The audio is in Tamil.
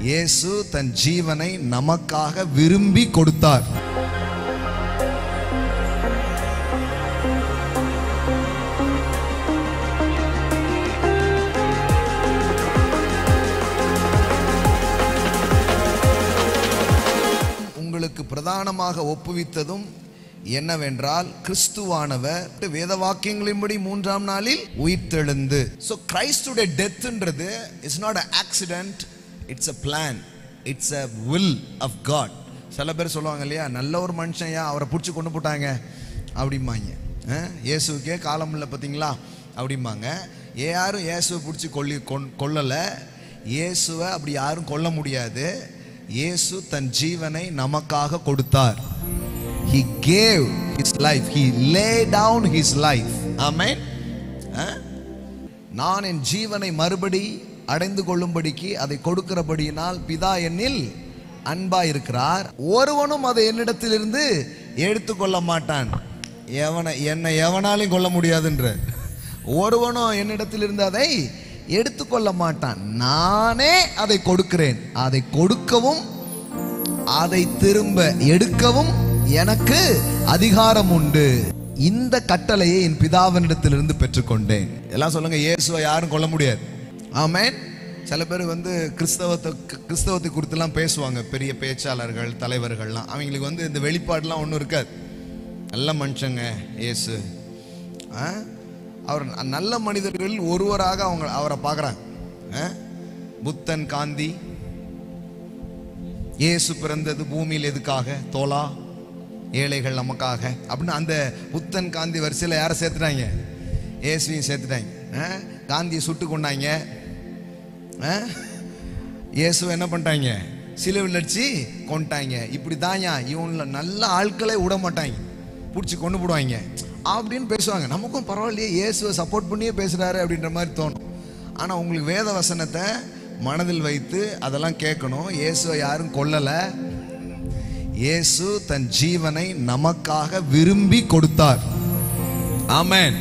இயேசு தன் ஜீவனை நமக்காக விரும்பி கொடுத்தார். உங்களுக்கு பிரதானமாக ஒப்புவித்ததும் என்னவென்றால் கிறிஸ்துவானவர் வேத வாக்கியங்களின்படி 3ஆம் நாளில் உயிர்த்தெழுந்து. So கிறிஸ்துடைய டெத்ன்றது is not an accident, it's a plan, it's a will of God. சில பேர் சொல்லுவாங்க இல்லையா, நல்ல ஒரு மனுஷன் அவரை பிடிச்சி கொண்டு போட்டாங்க அப்படிம்பாங்க. இயேசுக்கே காலம் இல்லை பார்த்தீங்களா அப்படிம்பாங்க. யாரும் இயேசுவை பிடிச்சி கொல்லலை. இயேசுவை அப்படி யாரும் கொல்ல முடியாது. இயேசு தன் ஜீவனை நமக்காக கொடுத்தார். He gave his life. He laid down his life. Amen. நான் என் ஜீவனை மறுபடி அடைந்து கொள்ளும்படிக்கு அதை கொடுக்கிறபடியினால் பிதா என்னில் அன்பா இருக்கிறார். ஒருவனும் அதை என்னிடத்திலிருந்து எடுத்துக்கொள்ள மாட்டான். என்னை எவனாலையும் கொள்ள முடியாதுன்ற ஒருவனும் என்னிடத்திலிருந்து அதை எடுத்துக்கொள்ள மாட்டான். நானே அதை கொடுக்கிறேன். அதை கொடுக்கவும் அதை திரும்ப எடுக்கவும் எனக்கு அதிகாரம் உண்டு. இந்த கட்டளையை என் பிதாவினிடத்திலிருந்து பெற்றுக்கொண்டேன். எல்லாம் சொல்லுங்க, இயேசுவை யாரும் கொல்ல முடியாது. ஆமென். சில பேர் கிறிஸ்தவத்தை குறித்துலாம் பேசுவாங்க, பெரிய பேச்சாளர்கள் தலைவர்கள்லாம். அவங்களுக்கு இந்த வெளிப்பாடுலாம் ஒன்றும் இருக்காது. நல்ல மனுஷங்க இயேசு. அவர் நல்ல மனிதர்களில் ஒருவராக அவரை பார்க்குறாங்க. புத்தன், காந்தி. இயேசு பிறந்தது பூமியில் எதுக்காக? தோலா ஏழைகள் நமக்காக அப்படின்னு அந்த புத்தன் காந்தி வரிசையில் யாரை சேர்த்துட்டாங்க? இயேசுவையும் சேர்த்துட்டாங்க. காந்தியை சுட்டு கொண்டாங்க. இயேசுவை என்ன பண்ணிட்டாங்க? சிலுவையில் அடிச்சு கொண்டாங்க. இப்படி தாங்க இவங்கள நல்ல ஆட்களை விட மாட்டாங்க, பிடிச்சி கொண்டு போடுவாங்க அப்படின்னு பேசுவாங்க. நமக்கும் பரவாயில்லையே, இயேசுவை சப்போர்ட் பண்ணியே பேசுகிறாரு அப்படின்ற மாதிரி தோணும். ஆனால் உங்களுக்கு வேத வசனத்தை மனதில் வைத்து அதெல்லாம் கேட்கணும். இயேசுவை யாரும் கொல்லலை. இயேசு தன் ஜீவனை நமக்காக விரும்பி கொடுத்தார். ஆமென்.